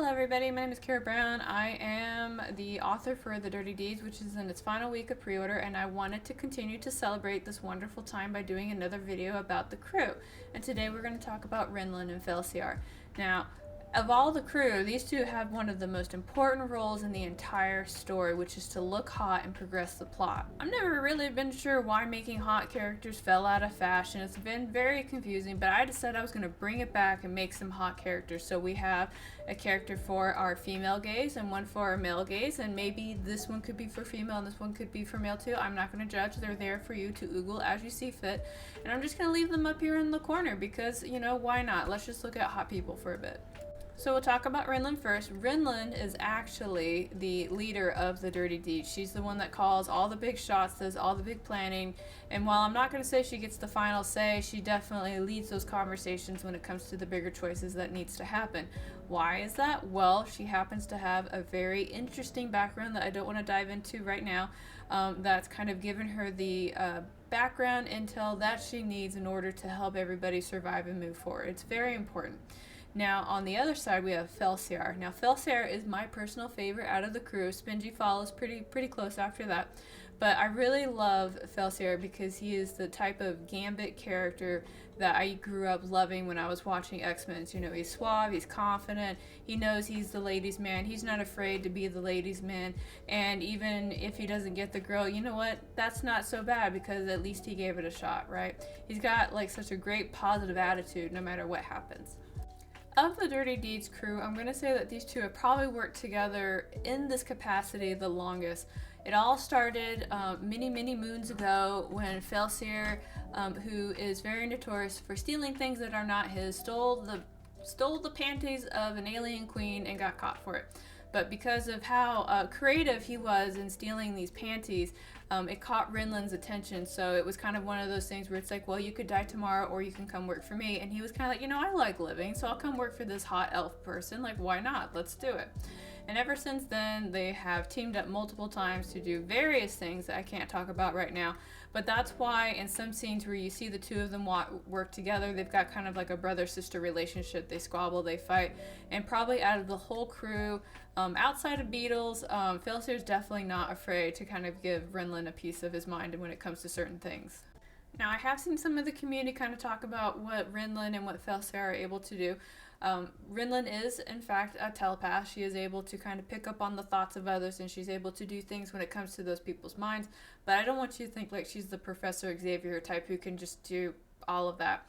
everybody, my name is Carrow Brown. I am the author for The Dirty Deeds, which is in its final week of pre-order, and I wanted to continue to celebrate this wonderful time by doing another video about the crew. And today we're going to talk about Rin'lyn and Felsiar. Now, of all the crew, these two have one of the most important roles in the entire story, which is to look hot and progress the plot. I've never really been sure why making hot characters fell out of fashion. It's been very confusing, but I decided I was going to bring it back and make some hot characters. So we have a character for our female gaze and one for our male gaze, and maybe this one could be for female and this one could be for male too. I'm not going to judge. They're there for you to oogle as you see fit. And I'm just going to leave them up here in the corner because, you know, why not? Let's just look at hot people for a bit. So we'll talk about Rin'lyn first. Rin'lyn is actually the leader of the Dirty Deeds. She's the one that calls all the big shots, does all the big planning, and while I'm not going to say she gets the final say, she definitely leads those conversations when it comes to the bigger choices that needs to happen. Why is that? Well, she happens to have a very interesting background that I don't want to dive into right now, that's kind of given her the background intel that she needs in order to help everybody survive and move forward. It's very important. Now, on the other side, we have Felsiar. Now, Felsiar is my personal favorite out of the crew. Spingy follows pretty close after that. But I really love Felsiar because he is the type of gambit character that I grew up loving when I was watching X-Men. You know, he's suave, he's confident, he knows he's the ladies' man, he's not afraid to be the ladies' man, and even if he doesn't get the girl, you know what, that's not so bad because at least he gave it a shot, right? He's got like such a great positive attitude no matter what happens. Of the Dirty Deeds crew, I'm going to say that these two have probably worked together in this capacity the longest. It all started many moons ago when Felsiar, who is very notorious for stealing things that are not his, stole the panties of an alien queen and got caught for it. But because of how creative he was in stealing these panties, it caught Rin'lyn's attention. So it was kind of one of those things where it's like, well, you could die tomorrow or you can come work for me. And he was kind of like, you know, I like living, so I'll come work for this hot elf person. Like, why not? Let's do it. And ever since then, they have teamed up multiple times to do various things that I can't talk about right now. But that's why in some scenes where you see the two of them work together, they've got kind of like a brother-sister relationship. They squabble, they fight. And probably out of the whole crew, outside of Beetles, Felsiar's definitely not afraid to kind of give Rin'lyn a piece of his mind when it comes to certain things. Now, I have seen some of the community kind of talk about what Rin'lyn and what Felsiar are able to do. Rin'lyn is, in fact, a telepath. She is able to kind of pick up on the thoughts of others, and she's able to do things when it comes to those people's minds. But I don't want you to think like she's the Professor Xavier type who can just do all of that.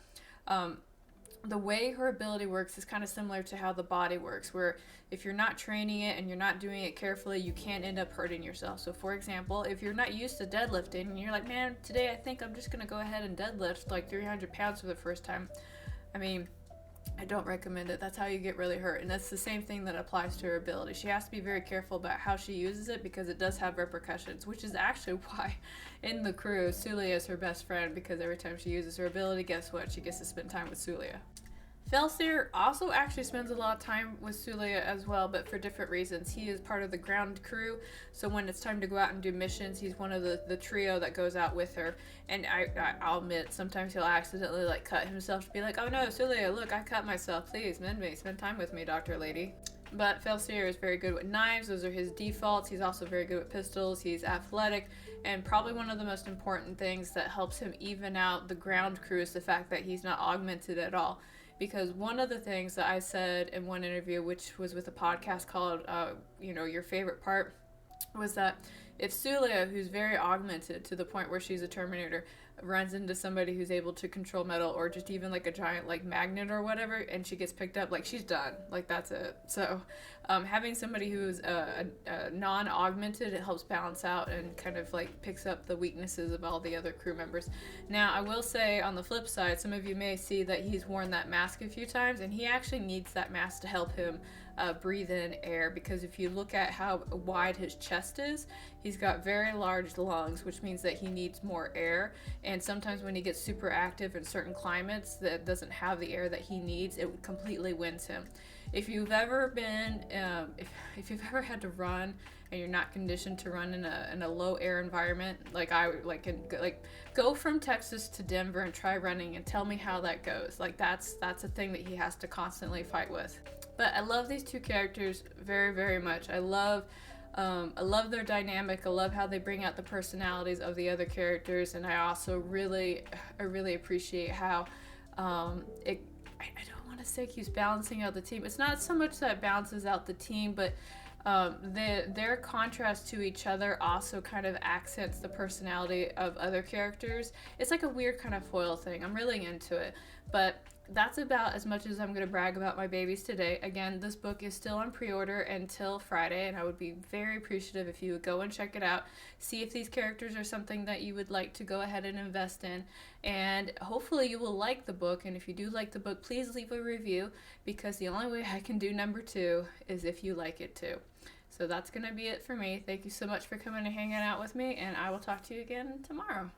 The way her ability works is kind of similar to how the body works, where if you're not training it and you're not doing it carefully, you can end up hurting yourself. So for example, if you're not used to deadlifting and you're like, man, today I think I'm just going to go ahead and deadlift like 300 pounds for the first time, I mean, I don't recommend it. That's how you get really hurt. And that's the same thing that applies to her ability. She has to be very careful about how she uses it because it does have repercussions, which is actually why in the crew, Sulia is her best friend, because every time she uses her ability, guess what? She gets to spend time with Sulia. Felsiar also actually spends a lot of time with Sulia as well, but for different reasons. He is part of the ground crew, so when it's time to go out and do missions, he's one of the trio that goes out with her. And I'll admit, sometimes he'll accidentally like cut himself to be like, oh no, Sulia, look, I cut myself. Please, mend me. Spend time with me, Dr. Lady. But Felsiar is very good with knives. Those are his defaults. He's also very good with pistols. He's athletic. And probably one of the most important things that helps him even out the ground crew is the fact that he's not augmented at all. Because one of the things that I said in one interview, which was with a podcast called, Your Favorite Part, was that if Sulia, who's very augmented to the point where she's a Terminator, runs into somebody who's able to control metal or just even like a giant like magnet or whatever, and she gets picked up, like she's done. Like that's it. So having somebody who's non-augmented, it helps balance out and kind of like picks up the weaknesses of all the other crew members. Now, I will say on the flip side, some of you may see that he's worn that mask a few times, and he actually needs that mask to help him breathe in air, because if you look at how wide his chest is, he's got very large lungs, which means that he needs more air. And sometimes when he gets super active in certain climates that doesn't have the air that he needs, it completely wins him. If you've ever been, if you've ever had to run and you're not conditioned to run in a low air environment, go from Texas to Denver and try running and tell me how that goes. Like that's a thing that he has to constantly fight with. But I love these two characters very, very much. I love their dynamic. I love how they bring out the personalities of the other characters, and I also I really appreciate how it. I don't want to say keeps balancing out the team. It's not so much that it balances out the team, but their contrast to each other also kind of accents the personality of other characters. It's like a weird kind of foil thing. I'm really into it. But that's about as much as I'm going to brag about my babies today. Again, this book is still on pre-order until Friday, and I would be very appreciative if you would go and check it out. See if these characters are something that you would like to go ahead and invest in. And hopefully you will like the book. And if you do like the book, please leave a review, because the only way I can do number 2 is if you like it too. So that's going to be it for me. Thank you so much for coming and hanging out with me, and I will talk to you again tomorrow.